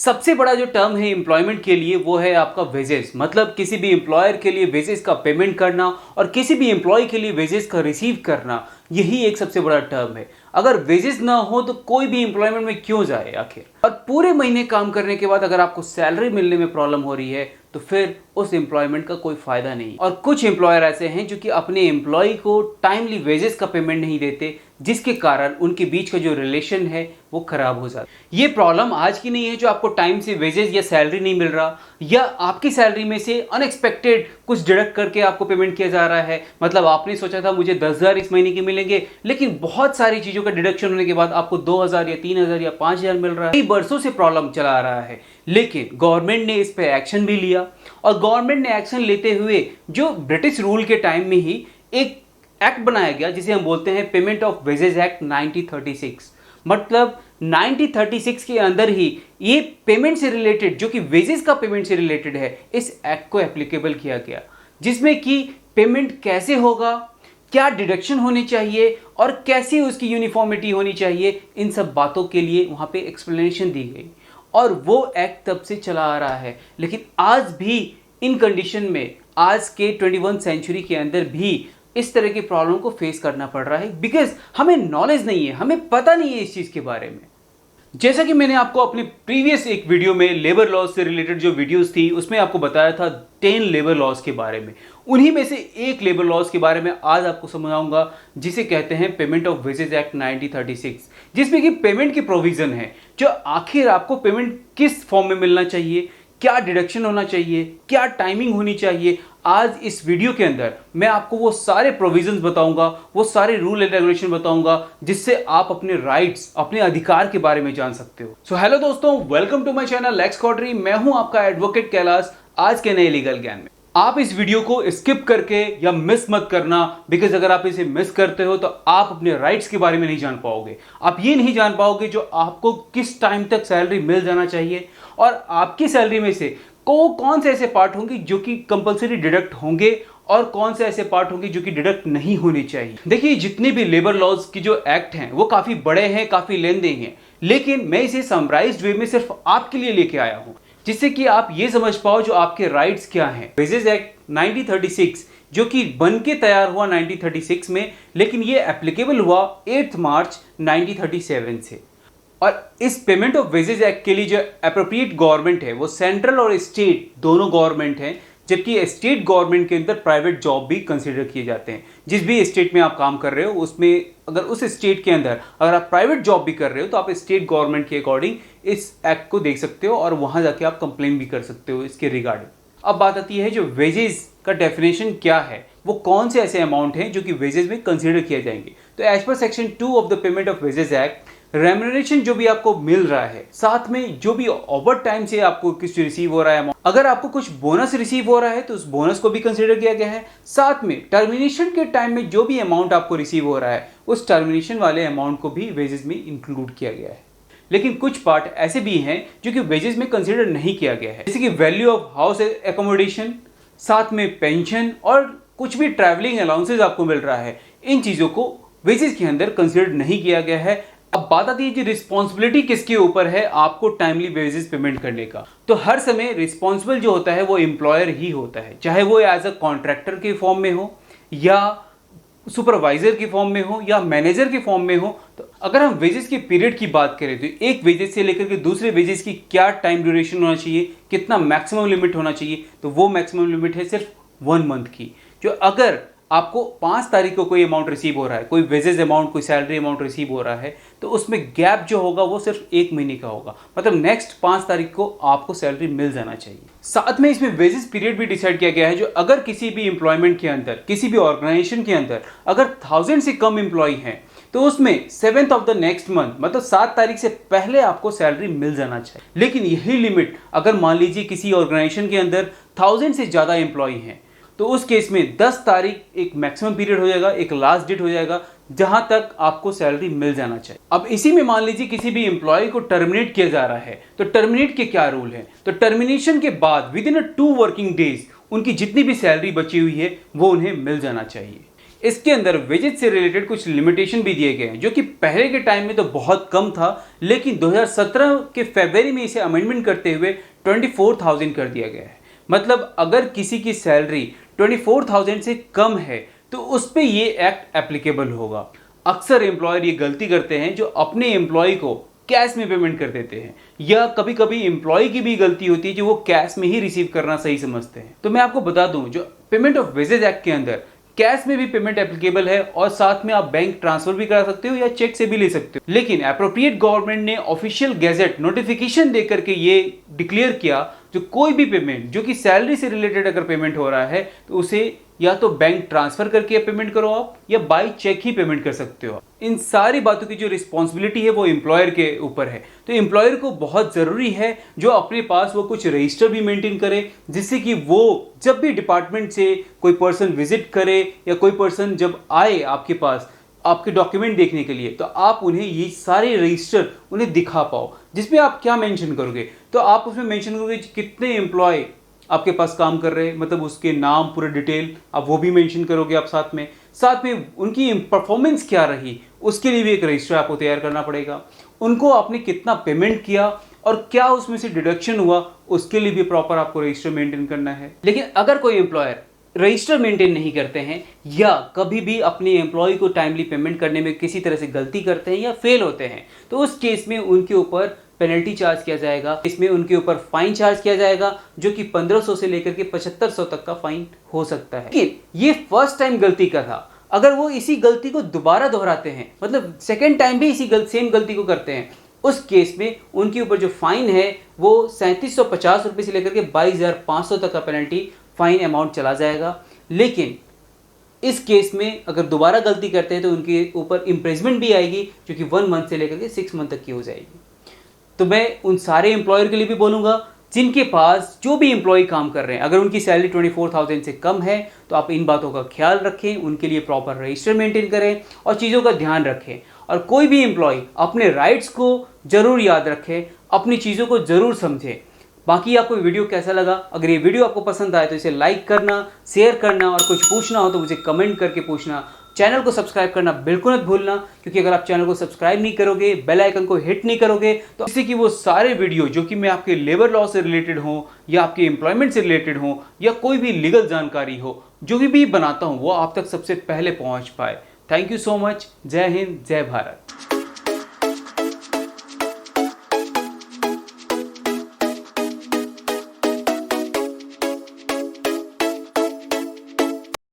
सबसे बड़ा जो टर्म है एम्प्लॉयमेंट के लिए वो है आपका वेजेस। मतलब किसी भी एम्प्लॉयर के लिए वेजेस का पेमेंट करना और किसी भी एम्प्लॉय के लिए वेजेस का रिसीव करना, यही एक सबसे बड़ा टर्म है। अगर वेजेस ना हो तो कोई भी एम्प्लॉयमेंट में क्यों जाए आखिर। और पूरे महीने काम करने के बाद अगर आपको सैलरी मिलने में प्रॉब्लम हो रही है तो फिर उस एम्प्लॉयमेंट का कोई फायदा नहीं। और कुछ एम्प्लॉयर ऐसे हैं जो कि अपने एम्प्लॉय को टाइमली वेजेस का पेमेंट नहीं देते, जिसके कारण उनके बीच का जो रिलेशन है वो खराब हो जाता है। ये प्रॉब्लम आज की नहीं है जो आपको टाइम से वेजेस या सैलरी नहीं मिल रहा, या आपकी सैलरी में से अनएक्सपेक्टेड कुछ डिडक्ट करके आपको पेमेंट किया जा रहा है। मतलब आपने सोचा था मुझे 10,000 इस महीने के मिलेंगे, लेकिन बहुत सारी चीजों का डिडक्शन होने के बाद आपको 2,000 या 3,000 या 5,000 मिल रहा है। कई बरसों से प्रॉब्लम चला आ रहा है, लेकिन गवर्नमेंट ने इस पे एक्शन भी लिया। और गवर्नमेंट ने एक्शन लेते हुए जो ब्रिटिश रूल के टाइम में ही एक एक्ट बनाया गया जिसे हम बोलते हैं पेमेंट ऑफ वेजेस एक्ट 1936। मतलब 1936 के अंदर ही ये पेमेंट से रिलेटेड, जो कि वेजेस का पेमेंट से रिलेटेड है, इस एक्ट को एप्लीकेबल किया गया, जिसमें कि पेमेंट कैसे होगा, क्या डिडक्शन होनी चाहिए और कैसे उसकी यूनिफॉर्मिटी होनी चाहिए, इन सब बातों के लिए वहां पे एक्सप्लेनेशन दी गई। और वो एक्ट तब से चला आ रहा है। लेकिन आज भी इन कंडीशन में, आज के 21 सेंचुरी के अंदर भी इस तरह की प्रॉब्लम को फेस करना पड़ रहा है, बिकॉज हमें नॉलेज नहीं है, हमें पता नहीं है इस चीज के बारे में। जैसा कि मैंने आपको अपनी प्रीवियस एक वीडियो में लेबर लॉज से रिलेटेड जो वीडियोस थी उसमें आपको बताया था 10 लेबर लॉज के बारे में। उन्हीं में से एक लेबर लॉज के बारे में आज आपको समझाऊंगा, जिसे कहते हैं पेमेंट ऑफ वेजेस एक्ट 1936, जिसमें कि पेमेंट की प्रोविजन है जो आखिर आपको पेमेंट किस फॉर्म में मिलना चाहिए, क्या डिडक्शन होना चाहिए, क्या टाइमिंग होनी चाहिए। आज इस वीडियो के अंदर मैं आपको वो सारे प्रोविजंस बताऊंगा, वो सारे रूल एंड रेगुलेशन बताऊंगा, जिससे आप अपने राइट्स, अपने अधिकार के बारे में जान सकते हो। सो हेलो दोस्तों, वेलकम टू माय चैनल लेक्स कॉटरी। मैं हूं आपका एडवोकेट कैलाश, आज के नए लीगल ज्ञान में। आप इस वीडियो को स्किप करके या मिस मत करना, बिकॉज अगर आप इसे मिस करते हो तो आप अपने राइट्स के बारे में नहीं जान पाओगे। आप ये नहीं जान पाओगे जो आपको किस टाइम तक सैलरी मिल जाना चाहिए, और आपकी सैलरी में से कौन से ऐसे पार्ट होंगे जो कि कंपलसरी डिडक्ट होंगे और कौन से ऐसे पार्ट होंगे जो कि डिडक्ट नहीं होने चाहिए। देखिए, जितने भी लेबर लॉज की जो एक्ट हैं वो काफी बड़े हैं, काफी लेंदी हैं, लेकिन मैं इसे समराइज्ड वे में सिर्फ आपके लिए लेके आया हूं, जिससे कि आप ये समझ पाओ जो आपके राइट्स क्या हैं। वेजेस एक्ट 1936 जो कि बन के तैयार हुआ 1936 में, लेकिन ये एप्लीकेबल हुआ 8 मार्च 1937 से। और इस पेमेंट ऑफ वेजेस एक्ट के लिए जो एप्रोप्रिएट गवर्नमेंट है वो सेंट्रल और स्टेट दोनों गवर्नमेंट हैं, जबकि स्टेट गवर्नमेंट के अंदर प्राइवेट जॉब भी कंसीडर किए जाते हैं। जिस भी स्टेट में आप काम कर रहे हो उसमें, अगर उस स्टेट के अंदर अगर आप प्राइवेट जॉब भी कर रहे हो तो आप स्टेट गवर्नमेंट के अकॉर्डिंग इस एक्ट को देख सकते हो और वहां जाके आप कंप्लेन भी कर सकते हो इसके रिगार्डिंग। अब बात आती है जो वेजेस का डेफिनेशन क्या है, वो कौन से ऐसे अमाउंट हैं जो कि वेजेस में कंसीडर किए जाएंगे। तो as per section 2 of the payment of wages act, remuneration जो भी आपको मिल रहा है, साथ में जो भी ओवर टाइम से आपको कुछ रिसीव हो रहा है, अगर आपको कुछ बोनस रिसीव हो रहा है तो उस बोनस को भी कंसीडर किया गया है। साथ में टर्मिनेशन के टाइम में जो भी अमाउंट आपको रिसीव हो रहा है उस टर्मिनेशन वाले अमाउंट को भी वेजेस में इंक्लूड किया गया है। लेकिन कुछ पार्ट ऐसे भी हैं जो कि वेजेस में कंसीडर नहीं किया गया है, जैसे कि वैल्यू ऑफ हाउस एकोमोडेशन, साथ में पेंशन और कुछ भी ट्रैवलिंग अलाउंसेस आपको मिल रहा है, इन चीजों को वेजेस के अंदर कंसीडर नहीं किया गया है। अब बात आती है कि रिस्पॉन्सिबिलिटी किसके ऊपर है आपको टाइमली वेजेस पेमेंट करने का। तो हर समय रिस्पॉन्सिबल जो होता है वो एम्प्लॉयर ही होता है, चाहे वो एज अ कॉन्ट्रैक्टर के फॉर्म में हो या सुपरवाइजर के फॉर्म में हो या मैनेजर के फॉर्म में हो। तो अगर हम वेजेस के पीरियड की बात करें तो एक वेजेस से लेकर के दूसरे वेजेस की क्या टाइम ड्यूरेशन होना चाहिए, कितना मैक्सिमम लिमिट होना चाहिए, तो वो मैक्सिमम लिमिट है सिर्फ 1 मंथ की। जो अगर आपको 5 तारीख को कोई अमाउंट रिसीव हो रहा है, कोई वेजेस अमाउंट, कोई सैलरी अमाउंट रिसीव हो रहा है, तो उसमें गैप जो होगा वो सिर्फ 1 महीने का होगा। मतलब नेक्स्ट 5 तारीख को आपको सैलरी मिल जाना चाहिए। साथ में इसमें वेजेस पीरियड भी डिसाइड किया गया है, जो अगर किसी भी एम्प्लॉयमेंट के अंदर, किसी भी ऑर्गेनाइजेशन के अंदर अगर 1000 से कम एम्प्लॉय हैं तो उसमें 7th of the next month, मतलब 7 तारीख से पहले आपको सैलरी मिल जाना चाहिए। लेकिन यही लिमिट अगर मान लीजिए किसी ऑर्गेनाइजेशन के अंदर 1000 से ज्यादा एम्प्लॉय हैं तो उस केस में 10 तारीख एक मैक्सिमम पीरियड हो जाएगा, एक लास्ट डेट हो जाएगा जहां तक आपको सैलरी मिल जाना चाहिए। अब इसी में मान लीजिए किसी भी एम्प्लॉय को टर्मिनेट किया जा रहा है, तो टर्मिनेट के क्या रूल है। तो टर्मिनेशन के बाद विद इन 2 वर्किंग डेज उनकी जितनी भी सैलरी बची हुई है वो उन्हें मिल जाना चाहिए। इसके अंदर वेजेस से रिलेटेड कुछ लिमिटेशन भी दिए गए हैं, जो कि पहले के टाइम में तो बहुत कम था, लेकिन 2017 के फरवरी में इसे अमेंडमेंट करते हुए 24,000 कर दिया गया है। मतलब अगर किसी की सैलरी 24,000 से कम है तो उस पर ये एक्ट एप्लीकेबल होगा। अक्सर एम्प्लॉयर ये गलती करते हैं जो अपने एम्प्लॉय को कैश में पेमेंट कर देते हैं, या कभी कभी एम्प्लॉय की भी गलती होती है जो वो कैश में ही रिसीव करना सही समझते हैं। तो मैं आपको बता दूं, जो पेमेंट ऑफ वेजेस एक्ट के अंदर कैश में भी पेमेंट एप्लीकेबल है, और साथ में आप बैंक ट्रांसफर भी करा सकते हो या चेक से भी ले सकते हो। लेकिन एप्रोप्रिएट गवर्नमेंट ने ऑफिशियल गैजेट नोटिफिकेशन देकर के ये डिक्लेयर किया, जो कोई भी पेमेंट जो कि सैलरी से रिलेटेड अगर पेमेंट हो रहा है तो उसे या तो बैंक ट्रांसफर करके पेमेंट करो आप, या बाय चेक ही पेमेंट कर सकते हो। इन सारी बातों की जो रिस्पॉन्सिबिलिटी है वो एम्प्लॉयर के ऊपर है। तो एम्प्लॉयर को बहुत जरूरी है जो अपने पास वो कुछ रजिस्टर भी मेंटेन करे, जिससे कि वो जब भी डिपार्टमेंट से कोई पर्सन विजिट करे या कोई पर्सन जब आए आपके पास आपके डॉक्यूमेंट देखने के लिए, तो आप उन्हें ये सारे रजिस्टर उन्हें दिखा पाओ, जिसमें आप क्या मेंशन करोगे। तो आप उसमें मेंशन करोगे कितने एम्प्लॉय आपके पास काम कर रहे हैं, मतलब उसके नाम पूरे डिटेल आप वो भी मेंशन करोगे आप साथ में उनकी परफॉर्मेंस क्या रही, उसके लिए भी एक रजिस्टर आपको तैयार करना पड़ेगा। उनको आपने कितना पेमेंट किया और क्या उसमें से डिडक्शन हुआ, उसके लिए भी प्रॉपर आपको रजिस्टर मेंटेन करना है। लेकिन अगर कोई एम्प्लॉयर रजिस्टर मेंटेन नहीं करते हैं या कभी भी अपने एम्प्लॉय को टाइमली पेमेंट करने में किसी तरह से गलती करते हैं या फेल होते हैं, तो उस केस में उनके ऊपर पेनल्टी चार्ज किया जाएगा। इसमें उनके ऊपर फाइन चार्ज किया जाएगा, जो कि 1500 से लेकर के 7500 तक का फाइन हो सकता है। लेकिन ये फर्स्ट टाइम गलती का था, अगर वो इसी गलती को दोबारा दोहराते हैं, मतलब सेकेंड टाइम भी इसी सेम गलती को करते हैं, उस केस में उनके ऊपर जो फाइन है वो 3750 रुपये से लेकर के 22,500 तक का पेनल्टी फाइन अमाउंट चला जाएगा। लेकिन इस केस में अगर दोबारा गलती करते हैं तो उनके ऊपर इम्प्रेजमेंट भी आएगी, जो कि 1 मंथ से लेकर के 6 मंथ तक की हो जाएगी। तो मैं उन सारे एम्प्लॉयर के लिए भी बोलूँगा जिनके पास जो भी एम्प्लॉय काम कर रहे हैं, अगर उनकी सैलरी 24,000 से कम है तो आप इन बातों का ख्याल रखें, उनके लिए प्रॉपर रजिस्टर मेंटेन करें और चीज़ों का ध्यान रखें। और कोई भी एम्प्लॉय अपने राइट्स को ज़रूर याद रखें, अपनी चीज़ों को ज़रूर समझें। बाकी आपको वीडियो कैसा लगा? अगर ये वीडियो आपको पसंद आए तो इसे लाइक करना, शेयर करना, और कुछ पूछना हो तो मुझे कमेंट करके पूछना। चैनल को सब्सक्राइब करना बिल्कुल मत भूलना, क्योंकि अगर आप चैनल को सब्सक्राइब नहीं करोगे, बेल आइकन को हिट नहीं करोगे, तो इससे कि वो सारे वीडियो जो कि मैं आपके लेबर लॉ से रिलेटेड हो या आपके एम्प्लॉयमेंट से रिलेटेड हो या कोई भी लीगल जानकारी हो, जो भी बनाता हूँ वो आप तक सबसे पहले पहुँच पाए। Thank you so much. जय हिंद, जय भारत।